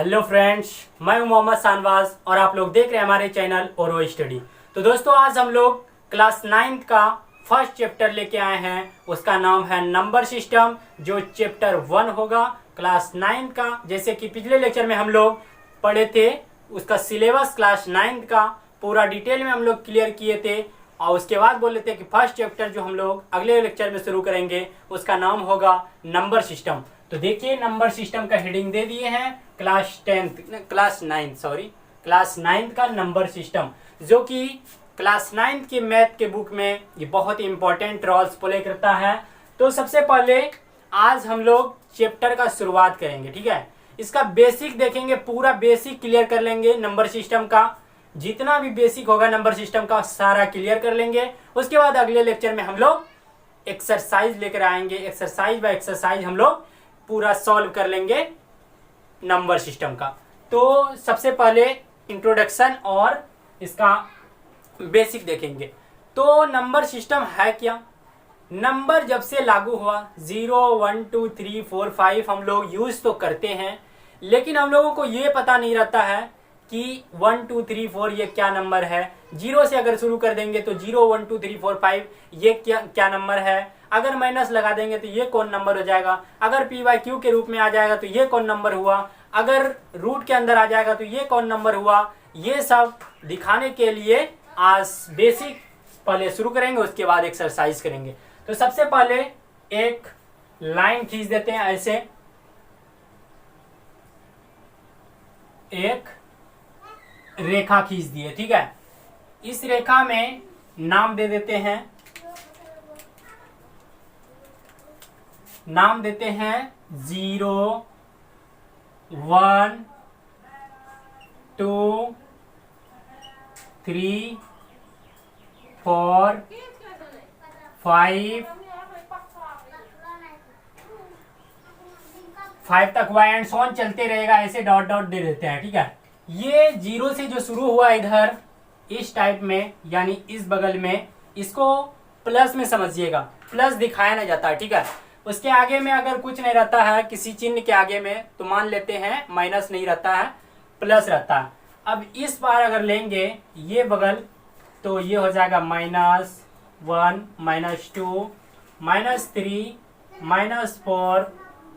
Hello friends, मैं हूं मोहम्मद शानवाज और आप लोग देख रहे हैं हमारे चैनल ओरो स्टडी। तो दोस्तों, आज हम लोग क्लास 9th का फर्स्ट चैप्टर लेके आए हैं। उसका नाम है नंबर सिस्टम, जो चैप्टर 1 होगा क्लास 9th का। जैसे कि पिछले लेक्चर में हम लोग पढ़े थे, उसका सिलेबस क्लास 9th का पूरा डिटेल में हम लोग क्लियर किए थे। और उसके बाद बोले थे कि फर्स्ट चैप्टर जो हम लोग अगले लेक्चर में शुरू करेंगे उसका नाम होगा नंबर सिस्टम। तो देखिए, नंबर सिस्टम का हेडिंग दे दिए हैं क्लास 9th का नंबर सिस्टम, जो कि क्लास 9th के मैथ के बुक में ये बहुत ही इंपॉर्टेंट रोल्स प्ले करता है। तो सबसे पहले आज हम लोग चैप्टर का शुरुआत करेंगे, ठीक है। इसका बेसिक देखेंगे, पूरा बेसिक क्लियर कर लेंगे। नंबर सिस्टम का जितना भी बेसिक होगा नंबर सिस्टम का सारा क्लियर कर लेंगे। उसके बाद अगले लेक्चर में हम लोग एक्सरसाइज लेकर आएंगे। एक्सरसाइज बाय एक्सरसाइज हम लोग पूरा सॉल्व कर लेंगे नंबर सिस्टम का। तो सबसे पहले इंट्रोडक्शन और इसका बेसिक देखेंगे। तो नंबर सिस्टम है क्या? नंबर जब से लागू हुआ 0 1 2 3 4 5 हम लोग यूज तो करते हैं, लेकिन हम लोगों को ये पता नहीं रहता है कि 1 2 3 4 ये क्या नंबर है। 0 से अगर शुरू कर देंगे तो 0 1 2 3 4 5 ये क्या नंबर है। अगर माइनस लगा देंगे तो ये कौन नंबर हो जाएगा। अगर पी बाई क्यू के रूप में आ जाएगा तो ये कौन नंबर हुआ। अगर रूट के अंदर आ जाएगा तो ये कौन नंबर हुआ। ये सब दिखाने के लिए आज बेसिक पहले शुरू करेंगे, उसके बाद एक्सरसाइज करेंगे। तो सबसे पहले एक लाइन खींच देते हैं, ऐसे एक रेखा खींच दिए, ठीक है। इस रेखा में नाम दे देते हैं, नाम देते हैं 0 1 2 3 4 5 तक हुआ एंड सॉन चलते रहेगा। ऐसे डॉट डॉट दे देते हैं, ठीक है। ये 0 से जो शुरू हुआ इधर इस टाइप में, यानी इस बगल में, इसको प्लस में समझिएगा। प्लस दिखाया नहीं जाता है, ठीक है। उसके आगे में अगर कुछ नहीं रहता है, किसी चिन्ह के आगे में, तो मान लेते हैं माइनस नहीं रहता है, प्लस रहता है। अब इस बार अगर लेंगे ये बगल, तो ये हो जाएगा -1 -2 -3 -4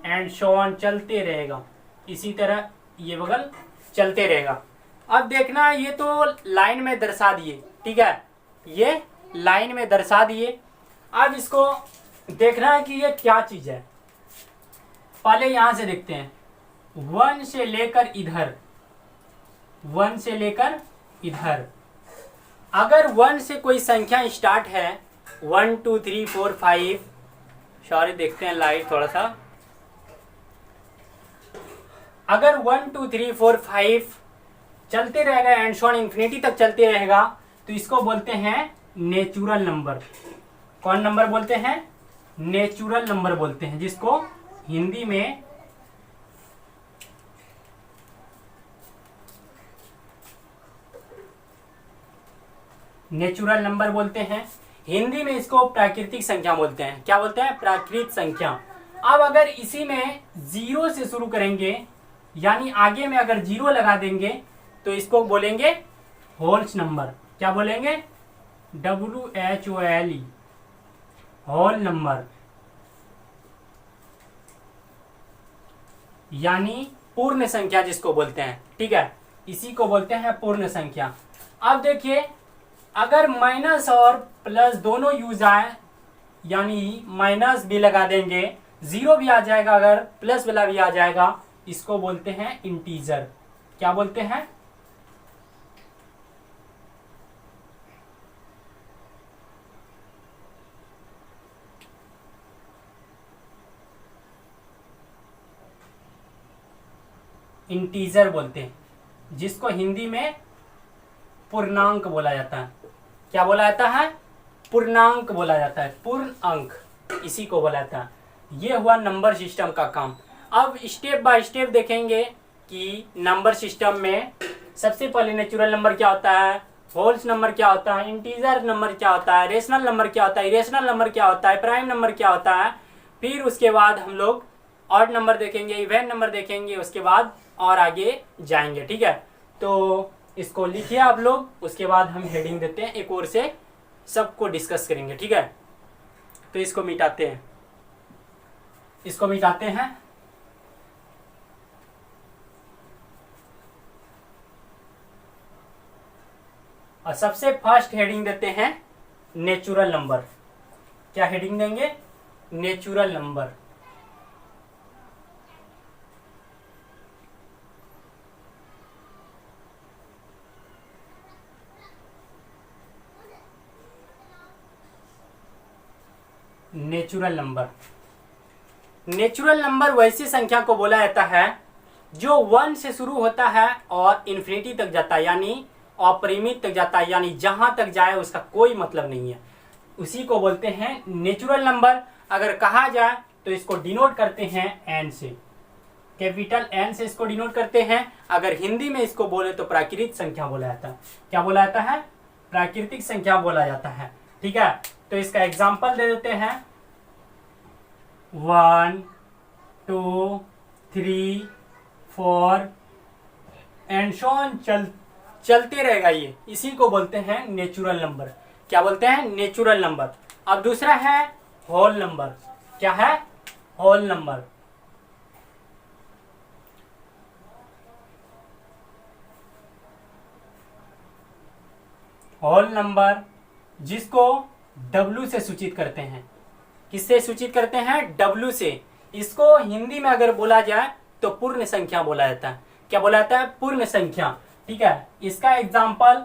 एंड सो ऑन चलते रहेगा। इसी तरह ये बगल चलते रहेगा। अब देखना, ये तो लाइन में दर्शा दिए, ठीक है, ये लाइन में दर्शा दिए। अब इसको देखना है कि ये क्या चीज है। पहले यहां से देखते हैं, 1 से लेकर इधर, 1 से लेकर इधर, अगर 1 से कोई संख्या स्टार्ट है, 1 2 3 4 5, सॉरी देखते हैं लाइट थोड़ा सा। अगर 1 2 3 4 5 चलते रहेगा एंड सो ऑन इंफिनिटी तक चलते रहेगा, तो इसको बोलते हैं नेचुरल नंबर। कौन नंबर बोलते हैं? नेचुरल नंबर बोलते हैं, जिसको हिंदी में नेचुरल नंबर बोलते हैं। हिंदी में इसको प्राकृतिक संख्या बोलते हैं। क्या बोलते हैं? प्राकृतिक संख्या। अब अगर इसी में 0 से शुरू करेंगे, यानी आगे में अगर 0 लगा देंगे, तो इसको बोलेंगे होल्स नंबर। क्या बोलेंगे? WHOLE, होल नंबर, यानी पूर्ण संख्या जिसको बोलते हैं, ठीक है। इसी को बोलते हैं पूर्ण संख्या। अब देखिए, अगर माइनस और प्लस दोनों यूज आए, यानी माइनस भी लगा देंगे, 0 भी आ जाएगा, अगर प्लस वाला भी आ जाएगा, इसको बोलते हैं इंटीजर। क्या बोलते हैं? इंटीजर बोलते हैं, जिसको हिंदी में पूर्णांक बोला जाता है। क्या बोला जाता है? पूर्णांक बोला जाता है, पूर्ण अंक, इसी को बोला जाता है। ये हुआ नंबर सिस्टम का काम। अब स्टेप बाय स्टेप देखेंगे कि नंबर सिस्टम में सबसे पहले नेचुरल नंबर क्या होता है, होल्स नंबर क्या होता है, इंटीजर नंबर क्या होता है, रेशनल नंबर क्या होता है, इरेशनल नंबर क्या होता है, प्राइम नंबर क्या होता है। फिर उसके बाद हम लोग ऑड नंबर देखेंगे, इवन नंबर देखेंगे, उसके बाद और आगे जाएंगे। ठीक है, तो इसको लिखिए आप लोग, उसके बाद हम हेडिंग देते हैं, एक और से सबको डिस्कस करेंगे। ठीक है, तो इसको मिटाते हैं, इसको मिटाते हैं। और सबसे फर्स्ट हेडिंग देते हैं नेचुरल नंबर। क्या हेडिंग देंगे? Natural number. Natural number, natural number वैसी संख्या को बोला जाता है जो 1 से शुरू होता है और इन्फिनिटी तक जाता है, यानी अपरिमित तक जाता है, यानी जहां तक जाए उसका कोई मतलब नहीं है, उसी को बोलते हैं नेचुरल नंबर। अगर कहा जाए तो इसको डिनोट करते हैं एन से, कैपिटल एन से इसको डिनोट करते हैं। अगर हिंदी में इसको बोले तो प्राकृतिक संख्या बोला जाता है। क्या बोला जाता है? प्राकृतिक संख्या बोला जाता है। ठीक है, तो इसका एग्जाम्पल दे देते हैं। 1 2 3 4 एंड सो ऑन, चलते रहेगा ये, इसी को बोलते हैं नेचुरल नंबर। क्या बोलते हैं? Natural number. अब दूसरा है होल नंबर। क्या है? Whole number. होल नंबर जिसको W से सूचित करते हैं। किससे सूचित करते हैं? W से। इसको हिंदी में अगर बोला जाए तो पूर्ण संख्या बोला जाता है। क्या बोला जाता है? पूर्ण संख्या। ठीक है, इसका एग्जाम्पल,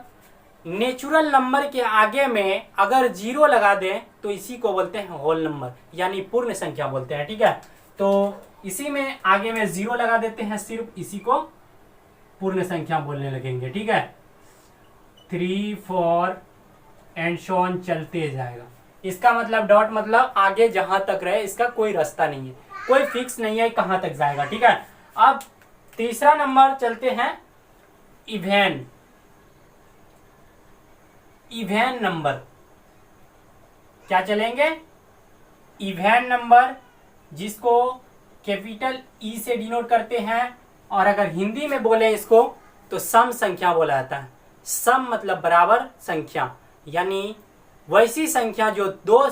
नेचुरल नंबर के आगे में अगर 0 लगा दें तो इसी को बोलते हैं होल नंबर, यानी पूर्ण संख्या बोलते हैं। ठीक है, तो इसी में आगे में 0 लगा देते हैं, सिर्फ इसी को पूर्ण संख्या बोलने लगेंगे। ठीक है, 3 4 एंड सो ऑन चलते जाएगा। इसका मतलब डॉट मतलब आगे जहां तक रहे, इसका कोई रास्ता नहीं है, कोई फिक्स नहीं है कहां तक जाएगा। ठीक है, अब तीसरा नंबर चलते हैं इवेन। Even number. क्या चलेंगे? इवेन नंबर जिसको कैपिटल ई से डिनोट करते हैं, और अगर हिंदी में बोले इसको तो सम संख्या बोला जाता है। सम मतलब बराबर संख्या, यानी वैसी संख्या जो 2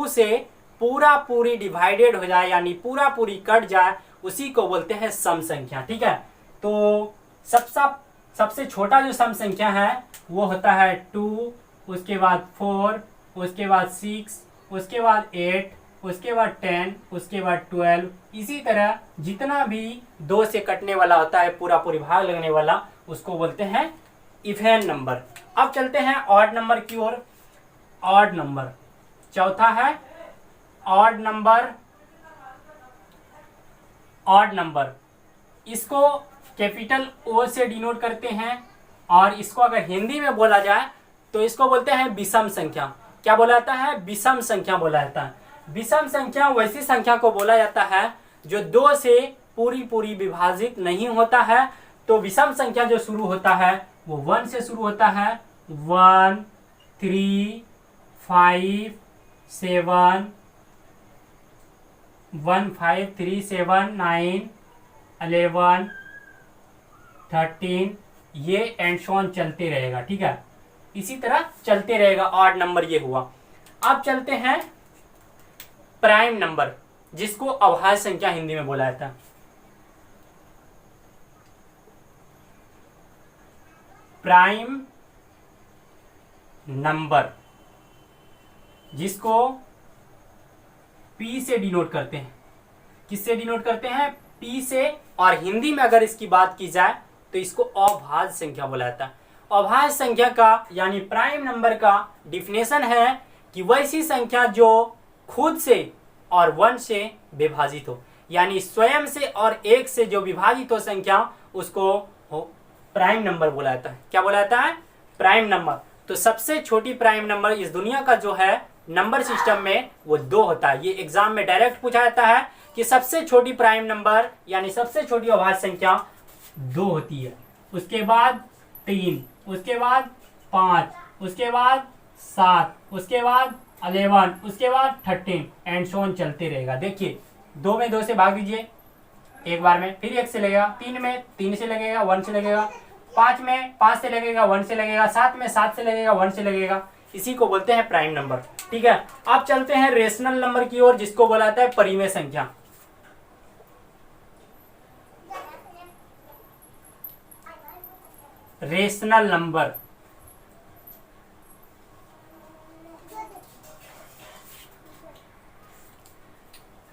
से पूरा पूरी डिवाइडेड हो जाए, यानी पूरा पूरी कट जाए, उसी को बोलते हैं सम संख्या। ठीक है, तो सबसे छोटा जो सम संख्या है वो होता है 2, उसके बाद 4, उसके बाद 6, उसके बाद 8, उसके बाद 10, उसके बाद 12। इसी तरह जितना भी 2 से कटने वाला होता है, पूरा पूरी भाग लगने वाला, उसको बोलते हैं इवेन नंबर। अब चलते हैं ऑड नंबर की ओर। ऑड नंबर चौथा है ऑड नंबर। ऑड नंबर इसको कैपिटल ओ से डिनोट करते हैं, और इसको अगर हिंदी में बोला जाए तो इसको बोलते हैं विषम संख्या। क्या बोला जाता है? विषम संख्या बोला जाता है। विषम संख्या वैसी संख्या को बोला जाता है जो 2 से पूरी पूरी विभाजित नहीं होता है। तो विषम संख्या जो शुरू होता है वो 1 से शुरू होता है। 1 3 5 7 1 5 3 7 9 11 13, ये एंड सो ऑन चलते रहेगा। ठीक है, इसी तरह चलते रहेगा। ऑड नंबर ये हुआ। अब चलते हैं प्राइम नंबर, जिसको अभाज्य संख्या हिंदी में बोला जाता है। प्राइम नंबर जिसको P से डिनोट करते हैं। किससे डिनोट करते हैं? P से। और हिंदी में अगर इसकी बात की जाए तो इसको अभाज्य संख्या बोला जाता है। अभाज्य संख्या का यानी प्राइम नंबर का डिफिनेशन है कि वैसी संख्या जो खुद से और 1 से विभाजित हो, यानी स्वयं से और 1 से जो विभाजित हो संख्या, उसको प्राइम नंबर बोला जाता है। क्या बोला जाता है? Prime number. तो सबसे छोटी प्राइम नंबर इस दुनिया का जो है नंबर सिस्टम में, वो 2 होता है। ये एग्जाम में डायरेक्ट पूछा जाता है कि सबसे छोटी प्राइम नंबर यानी सबसे छोटी अभाज्य संख्या 2 होती है। उसके बाद 3, उसके बाद 5, उसके बाद 7, उसके बाद 11, उसके बाद 13 एंड सो ऑन चलते रहेगा। देखिए 2 में 2 से भाग दीजिए एक बार में, फिर 1 से लगेगा, 3 में 3 से लगेगा, 1 से लगेगा, 5 में 5 से लगेगा, 1 से लगेगा, 7 में 7 से लगेगा, 1 से लगेगा। इसी को बोलते हैं प्राइम नंबर। ठीक है, अब चलते हैं रेशनल नंबर की ओर, जिसको बोला जाता है परिमेय संख्या। रेशनल नंबर,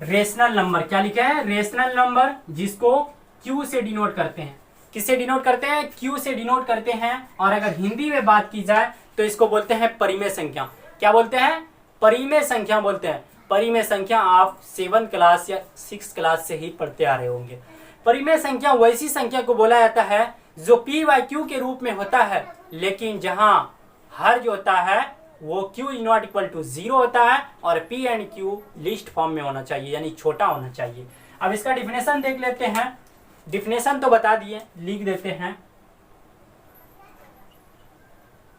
रेशनल नंबर क्या लिखा है? रेशनल नंबर, जिसको क्यू से डिनोट करते हैं। किससे डिनोट करते हैं? क्यू से डिनोट करते हैं। और अगर हिंदी में बात की जाए तो इसको बोलते हैं परिमेय संख्या। क्या बोलते हैं? परिमेय संख्या बोलते हैं। परिमेय संख्या आप 7th क्लास या 6th क्लास से ही पढ़ते आ रहे होंगे। परिमेय संख्या वैसी संख्या को बोला जाता है जो पी बाई क्यू के रूप में होता है, लेकिन जहां हर जो होता है वो q is not equal to 0 होता है और p and q least form में होना चाहिए, यानी छोटा होना चाहिए। अब इसका डिफिनेशन देख लेते हैं। डिफिनेशन तो बता दिए, लिख देते हैं।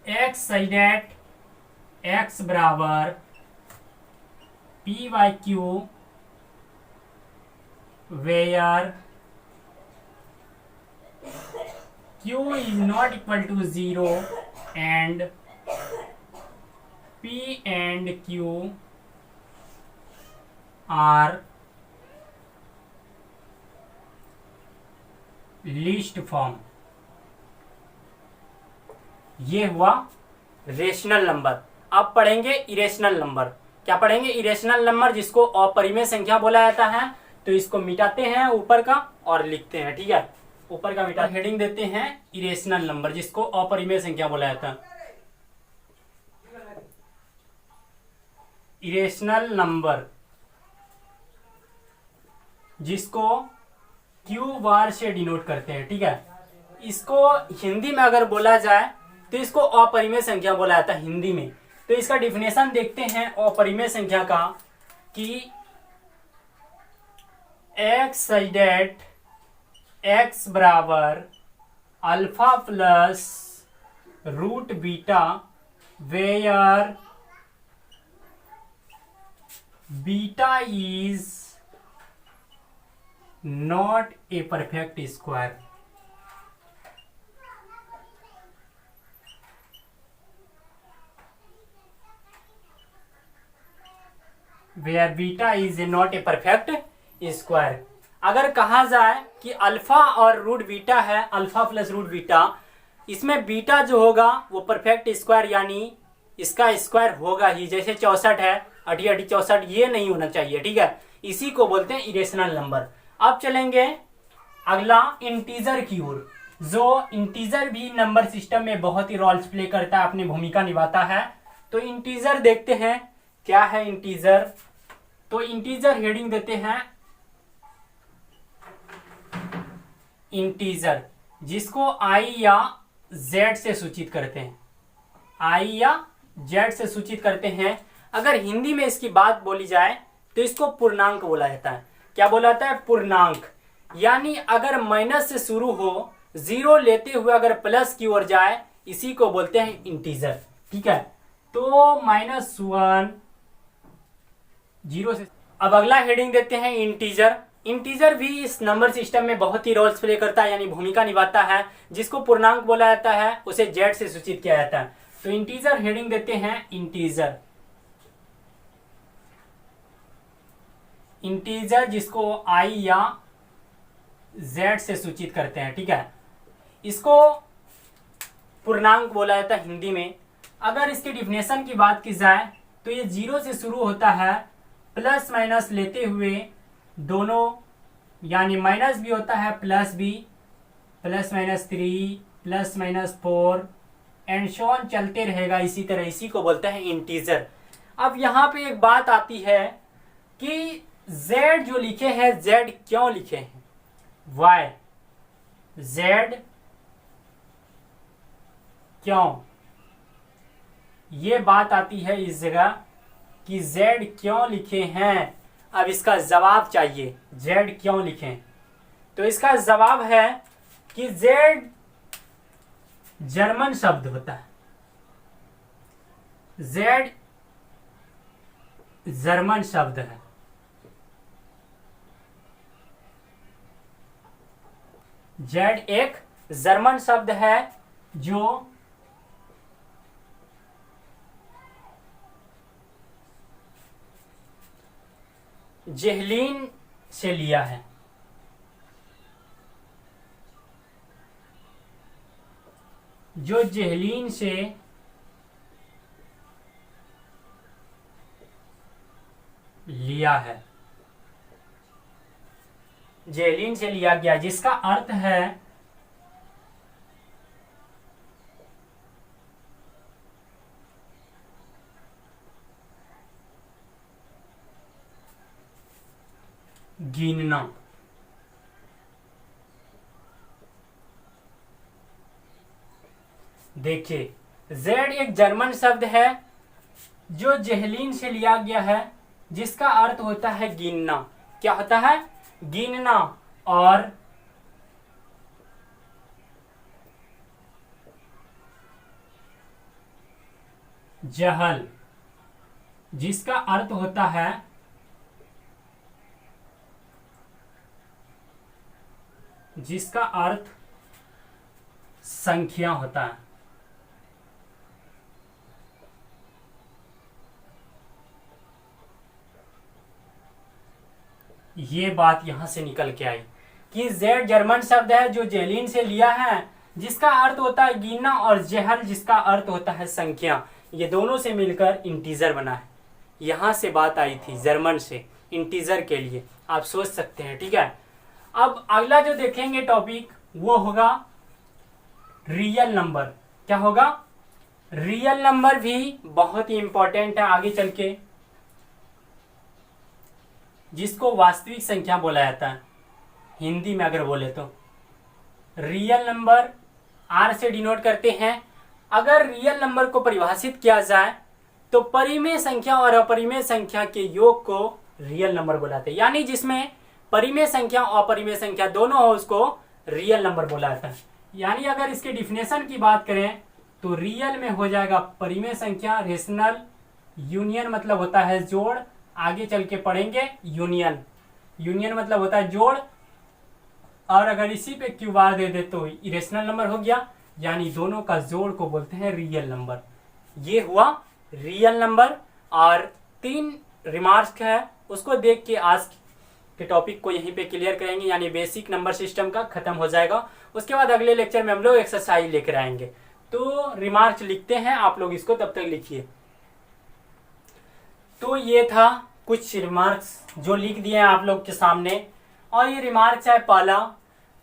x सही डेट x बराबर p by q where q is not equal to 0 and p and q are list form. ये हुआ रेशनल नंबर। अब पढ़ेंगे इरेशनल नंबर। क्या पढ़ेंगे? इरेशनल नंबर, जिसको अपरिमेय संख्या बोला जाता है। तो इसको मिटाते हैं ऊपर का और लिखते हैं। ठीक है, ऊपर का मिटा हेडिंग देते हैं इरेशनल नंबर, जिसको अपरिमेय संख्या बोला जाता है। इरेशनल नंबर, जिसको क्यू बार से डिनोट करते हैं। ठीक है, इसको हिंदी में अगर बोला जाए तो इसको अपरिमेय संख्या बोला जाता है हिंदी में। तो इसका डिफिनेशन देखते हैं अपरिमेय संख्या का कि x सच डेट x बराबर alpha plus root beta where beta is not a perfect square. Where beta is a not a perfect square. अगर कहा जाए कि अल्फा और रूट बीटा है, अल्फा प्लस रूट बीटा, इसमें बीटा जो होगा वो परफेक्ट स्क्वायर, यानी इसका स्क्वायर होगा ही। जैसे 64 है, 80 64, ये नहीं होना चाहिए। ठीक है, इसी को बोलते हैं इरेशनल नंबर। अब चलेंगे अगला इंटीजर की ओर। जो इंटीजर भी नंबर सिस्टम में बहुत ही रोल्स प्ले करता है, अपनी भूमिका निभाता है। तो इंटीजर देखते हैं क्या है इंटीजर। तो इंटीजर हेडिंग देते हैं इंटीजर, जिसको आई या जेड से सूचित करते हैं। आई या जेड से सूचित करते हैं। अगर हिंदी में इसकी बात बोली जाए तो इसको पूर्णांक बोला जाता है। क्या बोला जाता है? पूर्णांक। यानी अगर माइनस से शुरू हो, 0 लेते हुए अगर प्लस की ओर जाए, इसी को बोलते हैं इंटीजर। ठीक है, तो -1 0 से। अब अगला हेडिंग देते हैं इंटीजर। इंटीजर भी इस नंबर सिस्टम में बहुत ही रोल्स प्ले करता है, यानी भूमिका निभाता है। जिसको पूर्णांक बोला जाता है उसे जेड से सूचित किया जाता है। तो इंटीजर हेडिंग देते हैं इंटीजर। इंटीजर जिसको आई या जेड से सूचित करते हैं। ठीक है, इसको पूर्णांक बोला जाता है हिंदी में। अगर इसके डिफिनेशन की बात की जाए तो ये 0 से शुरू होता है, प्लस माइनस लेते हुए दोनों, यानी माइनस भी होता है प्लस भी, +-3 +-4 एंड सो ऑन चलते रहेगा इसी तरह। इसी को बोलते हैं इंटीजर। अब यहाँ पे एक बात आती है कि z जो लिखे हैं, z क्यों लिखे हैं? y z क्यों? ये बात आती है इस जगह कि z क्यों लिखे हैं। अब इसका जवाब चाहिए, z क्यों लिखें। तो इसका जवाब है कि z जर्मन शब्द होता है। z जर्मन शब्द है। जेड एक जर्मन शब्द है जो जेहलीन से लिया है। जो जेहलीन से लिया है, जेहलीन से लिया गया, जिसका अर्थ है गिनना। देखिए, जेड एक जर्मन शब्द है जो जेहलीन से लिया गया है, जिसका अर्थ होता है गिनना। क्या होता है? गिनना। और जहल, जिसका अर्थ होता है संख्या होता है। ये बात यहां से निकल के आई कि जेड जर्मन शब्द है जो जेहलीन से लिया है, जिसका अर्थ होता है गिनना, और जहल जिसका अर्थ होता है संख्या। ये दोनों से मिलकर इंटीजर बना है। यहां से बात आई थी जर्मन से इंटीजर के लिए, आप सोच सकते हैं। ठीक है, अब अगला जो देखेंगे टॉपिक वो होगा रियल नंबर। क्या होगा? रियल नंबर भी बहुत ही इंपॉर्टेंट है आगे चल के, जिसको वास्तविक संख्या बोला जाता है हिंदी में अगर बोले तो। रियल नंबर आर से डिनोट करते हैं। अगर रियल नंबर को परिभाषित किया जाए तो परिमेय संख्या और अपरिमेय संख्या के योग को रियल नंबर बुलाते हैं। यानी जिसमें परिमेय संख्या और अपरिमेय संख्या दोनों हो उसको रियल नंबर बोला जाता है। यानी अगर इसके डिफिनेशन की बात करें तो रियल में हो जाएगा परिमेय संख्या, रेशनल, यूनियन मतलब होता है जोड़, आगे चल के पढ़ेंगे यूनियन। यूनियन मतलब होता है जोड़, और अगर इसी पे क्यू बार दे दे तो इरेशनल नंबर हो गया। यानी दोनों का जोड़ को बोलते हैं रियल नंबर। ये हुआ रियल नंबर। और 3 रिमार्क्स है, उसको देख के आज के टॉपिक को यहीं पे क्लियर करेंगे। यानी बेसिक नंबर सिस्टम का खत्म हो जाएगा। उसके बाद अगले लेक्चर में हम लोग एक्सरसाइज लेकर आएंगे। तो रिमार्क्स लिखते हैं, आप लोग इसको तब तक लिखिए। तो ये था कुछ रिमार्क्स जो लिख दिए हैं आप लोग के सामने। और ये रिमार्क्स है पहला,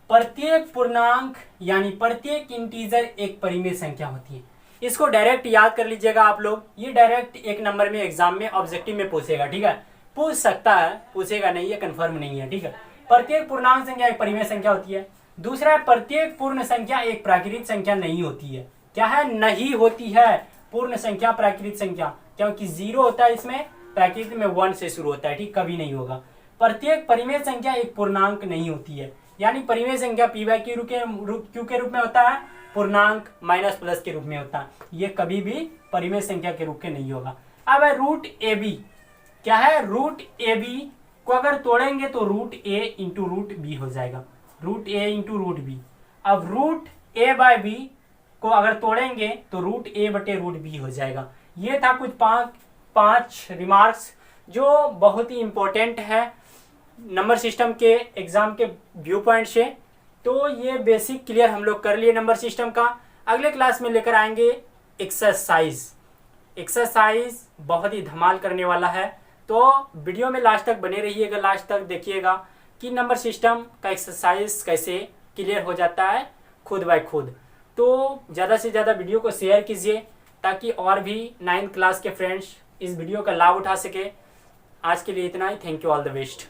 प्रत्येक पूर्णांक यानी प्रत्येक इंटीजर एक परिमेय संख्या होती है। इसको डायरेक्ट याद कर लीजिएगा आप लोग। ये डायरेक्ट एक नंबर में एग्जाम में ऑब्जेक्टिव में पूछेगा। ठीक है, पूछ सकता है, पूछेगा नहीं, है कंफर्म नहीं है। ठीक है, प्रत्येक पूर्णांक संख्या एक परिमेय संख्या होती है। दूसरा है प्रत्येक पूर्ण संख्या एक प्राकृतिक संख्या नहीं होती है। क्या है? नहीं होती है पूर्ण संख्या प्राकृतिक संख्या, क्योंकि 0 होता है इसमें, प्राकृतिक में 1 से शुरू होता है। ठीक, कभी नहीं होगा। प्रत्येक परिमेय संख्या एक पूर्णांक नहीं होती है। यानी परिमेय संख्या p/q के रूप में होता है, पूर्णांक माइनस प्लस के रूप में होता है। ये कभी भी परिमेय संख्या के रूप में नहीं होगा। अब है रूट ए बी। क्या है? रूट ए बी को अगर तोड़ेंगे तो रूट ए इंटू रूट बी हो जाएगा। रूट ए इंटू रूट बी। अब रूट ए बाय बी को अगर तोड़ेंगे तो रूट ए बटे रूट बी हो जाएगा। ये था कुछ पांच रिमार्क्स जो बहुत ही इंपॉर्टेंट है नंबर सिस्टम के एग्जाम के व्यू पॉइंट से। तो ये बेसिक क्लियर हम लोग कर लिए नंबर सिस्टम का। अगले क्लास में लेकर आएंगे एक्सरसाइज। एक्सरसाइज बहुत ही धमाल करने वाला है, तो वीडियो में लास्ट तक बने रहिएगा, लास्ट तक देखिएगा कि नंबर सिस्टम का एक्सरसाइज कैसे क्लियर हो जाता है खुद बाय खुद। तो ज़्यादा से ज़्यादा वीडियो को शेयर कीजिए ताकि और भी 9th क्लास के फ्रेंड्स इस वीडियो का लाभ उठा सके। आज के लिए इतना ही। Thank you, all the best.